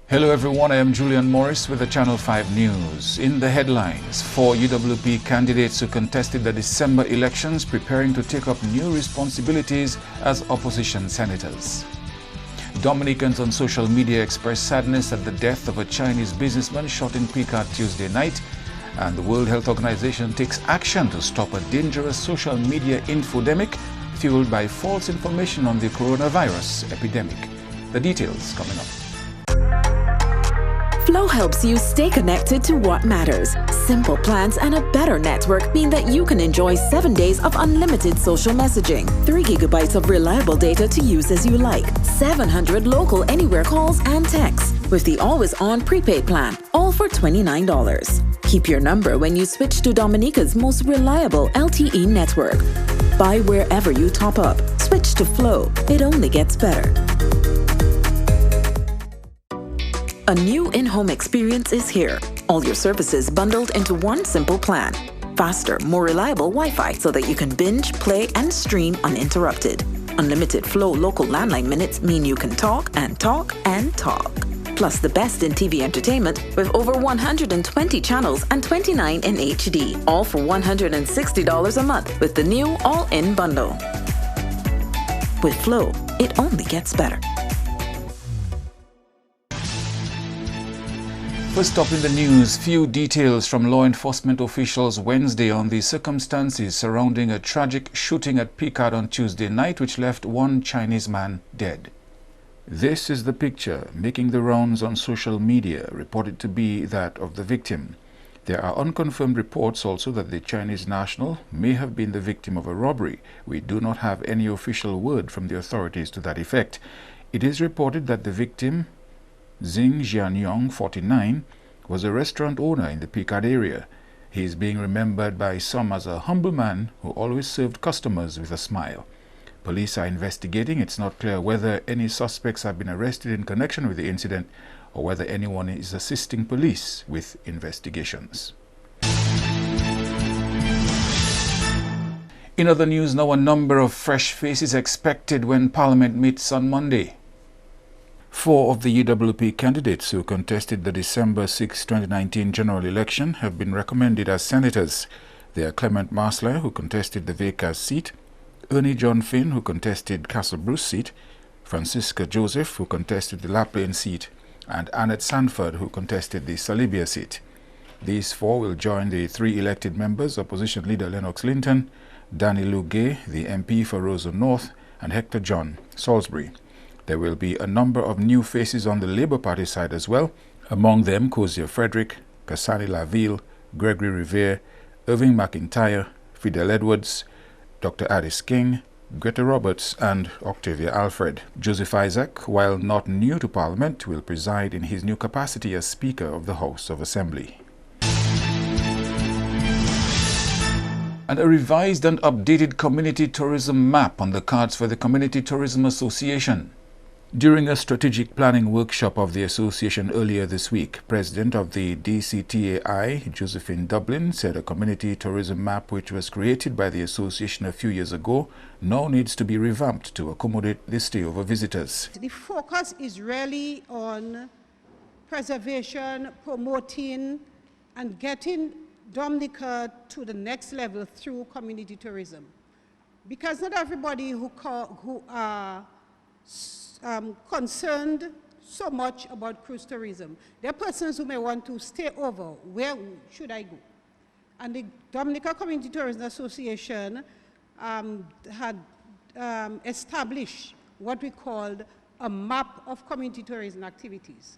Hello everyone, I am Julian Morris with the Channel 5 News. In the headlines, 4 UWP candidates who contested the December elections preparing to take up new responsibilities as opposition senators. Dominicans on social media expressed sadness at the death of a Chinese businessman shot in Picard Tuesday night, and the World Health Organization takes action to stop a dangerous social media infodemic fueled by false information on the coronavirus epidemic. The details coming up. Flow helps you stay connected to what matters. Simple plans and a better network mean that you can enjoy 7 days of unlimited social messaging, 3 gigabytes of reliable data to use as you like, 700 local anywhere calls and texts, with the always-on prepaid plan, all for $29. Keep your number when you switch to Dominica's most reliable LTE network. Buy wherever you top up. Switch to Flow. It only gets better. A new in-home experience is here. All your services bundled into one simple plan. Faster, more reliable Wi-Fi so that you can binge, play, and stream uninterrupted. Unlimited Flow local landline minutes mean you can talk and talk and talk. Plus the best in TV entertainment with over 120 channels and 29 in HD. All for $160 a month with the new all-in bundle. With Flow, it only gets better. First up in the news, few details from law enforcement officials Wednesday on the circumstances surrounding a tragic shooting at Picard on Tuesday night which left one Chinese man dead. This is the picture making the rounds on social media, reported to be that of the victim. There are unconfirmed reports also that the Chinese national may have been the victim of a robbery. We do not have any official word from the authorities to that effect. It is reported that the victim, Xing Jianyong, 49, was a restaurant owner in the Picard area. He is being remembered by some as a humble man who always served customers with a smile. Police are investigating. It's not clear whether any suspects have been arrested in connection with the incident or whether anyone is assisting police with investigations. In other news now, a number of fresh faces expected when Parliament meets on Monday. 4 of the UWP candidates who contested the December 6, 2019 general election have been recommended as senators. They are Clement Marsler, who contested the Vacas seat, Ernie John Finn, who contested Castle Bruce seat, Francisca Joseph, who contested the Laplain seat, and Annette Sanford, who contested the Salibia seat. These 4 will join the 3 elected members, opposition leader Lennox Linton, Danny Lou Gay, the MP for Roseau North, and Hector John, Salisbury. There will be a number of new faces on the Labour Party side as well, among them Kozia Frederick, Kasani Laville, Gregory Revere, Irving McIntyre, Fidel Edwards, Dr. Addis King, Greta Roberts and Octavia Alfred. Joseph Isaac, while not new to Parliament, will preside in his new capacity as Speaker of the House of Assembly. And a revised and updated community tourism map on the cards for the Community Tourism Association. During a strategic planning workshop of the association earlier this week, President of the DCTAI, Josephine Dublin, said a community tourism map which was created by the association a few years ago now needs to be revamped to accommodate the stay-over visitors. The focus is really on preservation, promoting, and getting Dominica to the next level through community tourism. Because not everybody who are concerned so much about cruise tourism. There are persons who may want to stay over. Where should I go? And the Dominica Community Tourism Association had established what we called a map of community tourism activities.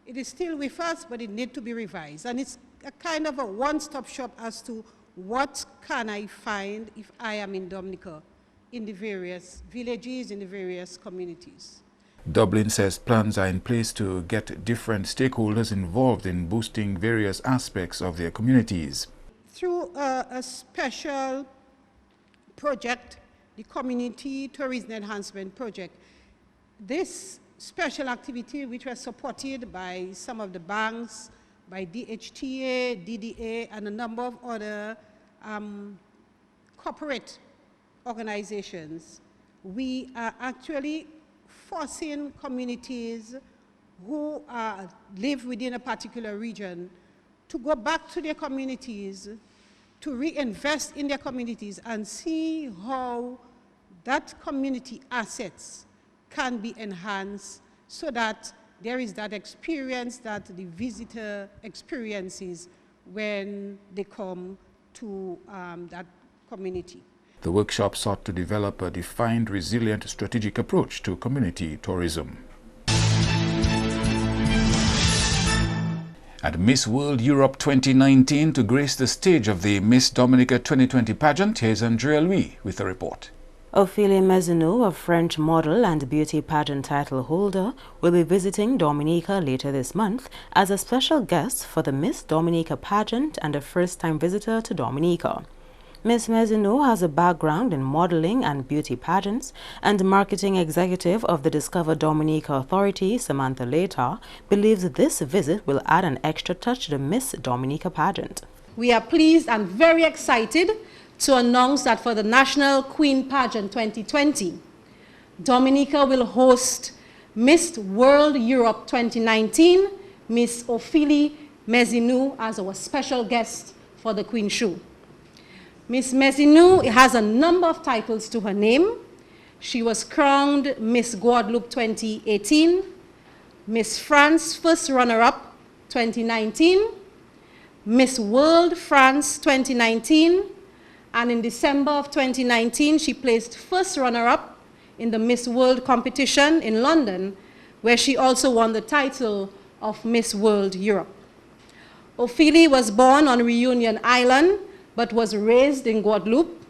It is still with us, but it needs to be revised. And it's a kind of a one-stop shop as to what can I find if I am in Dominica, in the various villages, in the various communities. Dublin says plans are in place to get different stakeholders involved in boosting various aspects of their communities. Through a special project, the Community Tourism Enhancement Project, this special activity, which was supported by some of the banks, by DHTA, DDA, and a number of other corporate organizations, we are actually forcing communities who live within a particular region to go back to their communities, to reinvest in their communities and see how that community assets can be enhanced so that there is that experience that the visitor experiences when they come to that community. The workshop sought to develop a defined, resilient, strategic approach to community tourism. At Miss World Europe 2019 to grace the stage of the Miss Dominica 2020 pageant, here's Andrea Louis with a report. Ophélie Mezinou, a French model and beauty pageant title holder, will be visiting Dominica later this month as a special guest for the Miss Dominica pageant and a first-time visitor to Dominica. Miss Mezinou has a background in modeling and beauty pageants, and marketing executive of the Discover Dominica Authority, Samantha Leta, believes this visit will add an extra touch to the Miss Dominica pageant. We are pleased and very excited to announce that for the National Queen Pageant 2020, Dominica will host Miss World Europe 2019, Miss Ophélie Mezinou as our special guest for the Queen Show. Miss Mezinou has a number of titles to her name. She was crowned Miss Guadeloupe 2018, Miss France First Runner-Up 2019, Miss World France 2019, and in December of 2019, she placed first runner-up in the Miss World competition in London, where she also won the title of Miss World Europe. Ophélie was born on Reunion Island, but was raised in Guadeloupe.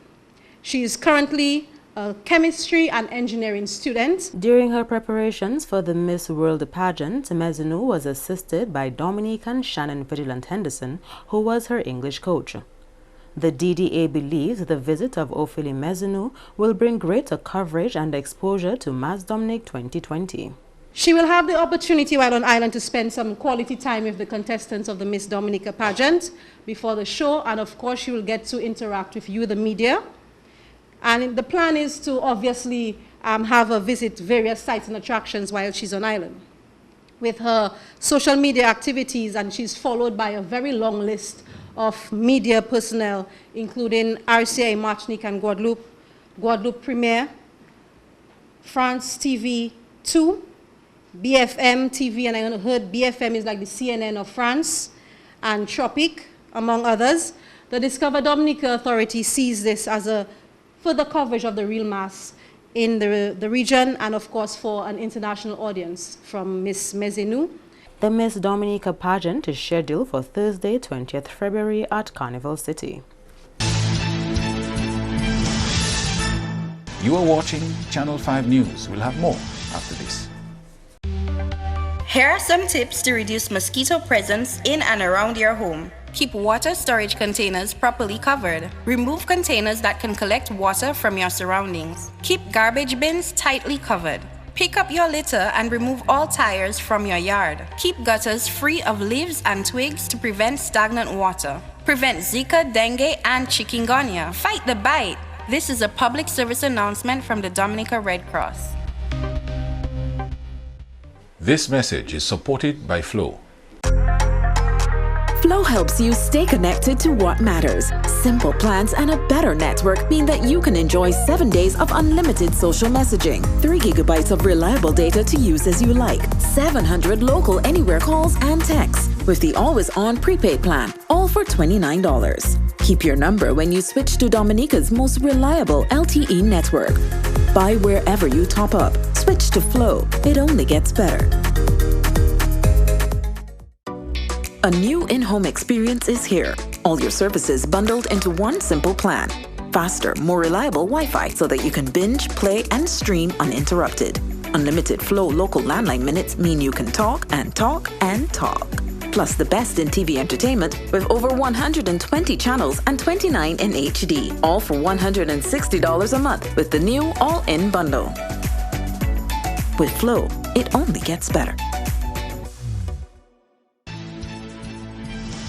She is currently a chemistry and engineering student. During her preparations for the Miss World pageant, Mezinou was assisted by Dominican Shannon Vigilant Henderson, who was her English coach. The DDA believes the visit of Ophélie Mezinou will bring greater coverage and exposure to Miss Dominic 2020. She will have the opportunity while on island to spend some quality time with the contestants of the Miss Dominica pageant before the show, and of course she will get to interact with you, the media. And the plan is to obviously have her visit various sites and attractions while she's on island. With her social media activities, and she's followed by a very long list of media personnel, including RCA Martinique and Guadeloupe, Guadeloupe Premiere, France TV 2, BFM TV, and I heard BFM is like the CNN of France, and Tropic, among others. The Discover Dominica Authority sees this as a further coverage of the real mass in the region, and of course for an international audience from Miss Mezinou. The Miss Dominica pageant is scheduled for Thursday, 20th February at Carnival City. You are watching Channel 5 News. We'll have more after this. Here are some tips to reduce mosquito presence in and around your home. Keep water storage containers properly covered. Remove containers that can collect water from your surroundings. Keep garbage bins tightly covered. Pick up your litter and remove all tires from your yard. Keep gutters free of leaves and twigs to prevent stagnant water. Prevent Zika, dengue, and chikungunya. Fight the bite. This is a public service announcement from the Dominica Red Cross. This message is supported by Flow. Flow helps you stay connected to what matters. Simple plans and a better network mean that you can enjoy 7 days of unlimited social messaging, 3 gigabytes of reliable data to use as you like, 700 local anywhere calls and texts with the always-on prepaid plan, all for $29. Keep your number when you switch to Dominica's most reliable LTE network. Buy wherever you top up. Switch to Flow. It only gets better. A new in-home experience is here. All your services bundled into one simple plan. Faster, more reliable Wi-Fi so that you can binge, play, and stream uninterrupted. Unlimited Flow local landline minutes mean you can talk and talk and talk. Plus the best in TV entertainment with over 120 channels and 29 in HD. All for $160 a month with the new all-in bundle. With Flow, it only gets better.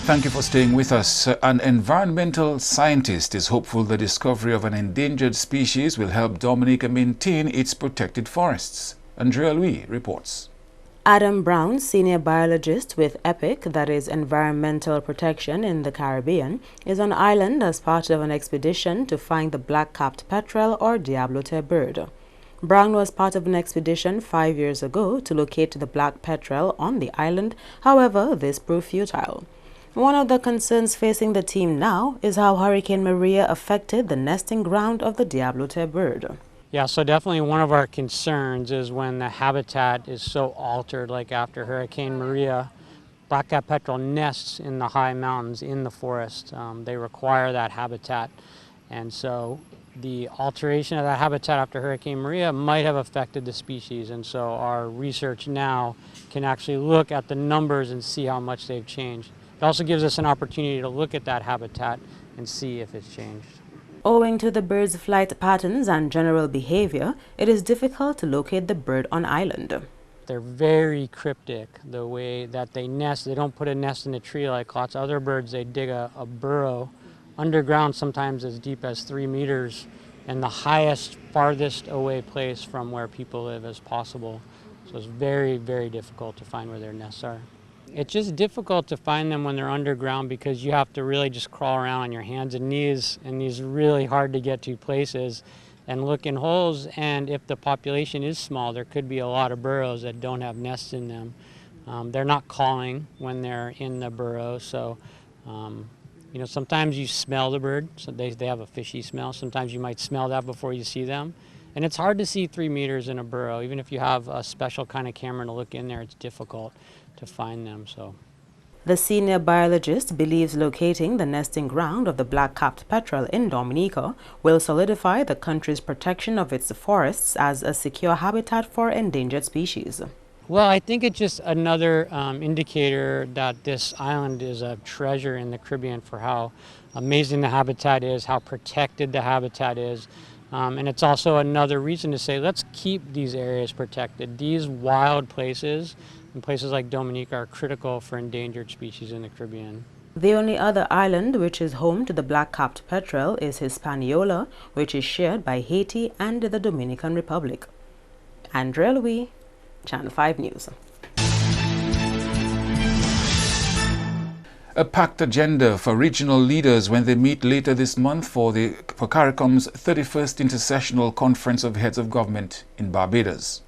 Thank you for staying with us. An environmental scientist is hopeful the discovery of an endangered species will help Dominica maintain its protected forests. Andrea Louis reports. Adam Brown, senior biologist with EPIC, that is Environmental Protection in the Caribbean, is on island as part of an expedition to find the black-capped petrel or diablote bird. Brown was part of an expedition 5 years ago to locate the black petrel on the island. However, this proved futile. One of the concerns facing the team now is how Hurricane Maria affected the nesting ground of the diablote bird. Yeah, so definitely one of our concerns is when the habitat is so altered, like after Hurricane Maria. Black-capped petrel nests in the high mountains, in the forest. They require that habitat. And so the alteration of that habitat after Hurricane Maria might have affected the species. And so our research now can actually look at the numbers and see how much they've changed. It also gives us an opportunity to look at that habitat and see if it's changed. Owing to the bird's flight patterns and general behavior, it is difficult to locate the bird on island. They're very cryptic, the way that they nest. They don't put a nest in a tree like lots of other birds. They dig a burrow underground, sometimes as deep as 3 meters, and the highest, farthest away place from where people live as possible. So it's very, very difficult to find where their nests are. It's just difficult to find them when they're underground because you have to really just crawl around on your hands and knees in these really hard to get to places and look in holes. And if the population is small, there could be a lot of burrows that don't have nests in them. They're not calling when they're in the burrow, so you know, sometimes you smell the bird, so they have a fishy smell. Sometimes you might smell that before you see them. And it's hard to see 3 meters in a burrow. Even if you have a special kind of camera to look in there, it's difficult to find them. So, the senior biologist believes locating the nesting ground of the black-capped petrel in Dominica will solidify the country's protection of its forests as a secure habitat for endangered species. Well, I think it's just another indicator that this island is a treasure in the Caribbean for how amazing the habitat is, how protected the habitat is. And it's also another reason to say, let's keep these areas protected. These wild places and places like Dominica are critical for endangered species in the Caribbean. The only other island which is home to the black-capped petrel is Hispaniola, which is shared by Haiti and the Dominican Republic. Andrea Louis, Channel 5 News. A packed agenda for regional leaders when they meet later this month for CARICOM's 31st Intersessional Conference of Heads of Government in Barbados.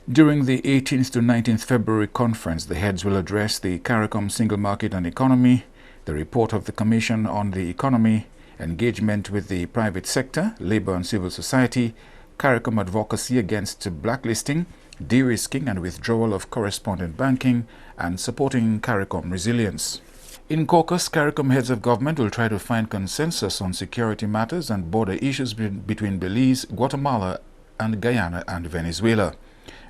During the 18th to 19th February conference, the heads will address the CARICOM Single Market and Economy, the report of the Commission on the Economy, engagement with the private sector, labor and civil society, CARICOM advocacy against blacklisting, de-risking and withdrawal of correspondent banking, and supporting CARICOM resilience. In caucus, CARICOM heads of government will try to find consensus on security matters and border issues between Belize, Guatemala, and Guyana and Venezuela.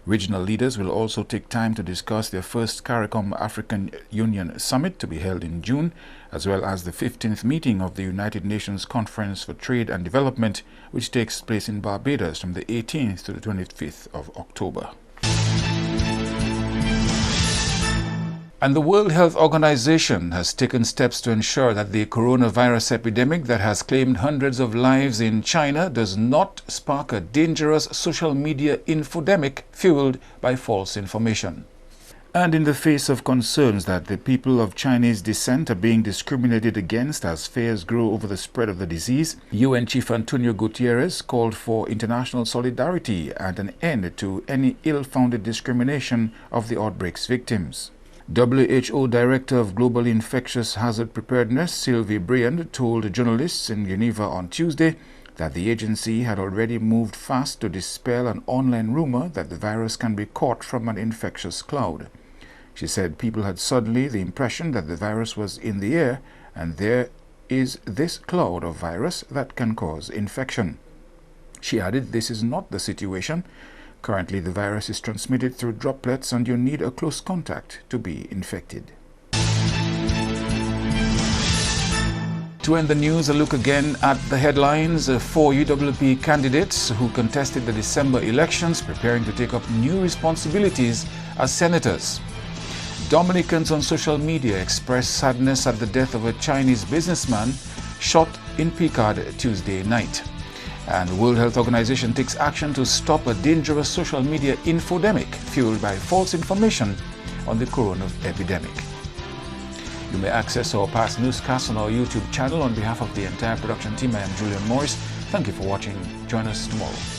Regional leaders will also take time to discuss their first CARICOM African Union Summit to be held in June, as well as the 15th meeting of the United Nations Conference for Trade and Development, which takes place in Barbados from the 18th to the 25th of October. And the World Health Organization has taken steps to ensure that the coronavirus epidemic that has claimed hundreds of lives in China does not spark a dangerous social media infodemic fueled by false information. And in the face of concerns that the people of Chinese descent are being discriminated against as fears grow over the spread of the disease, UN Chief Antonio Guterres called for international solidarity and an end to any ill-founded discrimination of the outbreak's victims. WHO Director of Global Infectious Hazard Preparedness, Sylvie Briand, told journalists in Geneva on Tuesday that the agency had already moved fast to dispel an online rumor that the virus can be caught from an infectious cloud. She said people had suddenly the impression that the virus was in the air, and there is this cloud of virus that can cause infection. She added this is not the situation. Currently, the virus is transmitted through droplets and you need a close contact to be infected. To end the news, a look again at the headlines. 4 UWP candidates who contested the December elections preparing to take up new responsibilities as senators. Dominicans on social media expressed sadness at the death of a Chinese businessman shot in Picard Tuesday night. And the World Health Organization takes action to stop a dangerous social media infodemic fueled by false information on the corona epidemic. You may access our past newscasts on our YouTube channel. On behalf of the entire production team, I am Julian Morris. Thank you for watching. Join us tomorrow.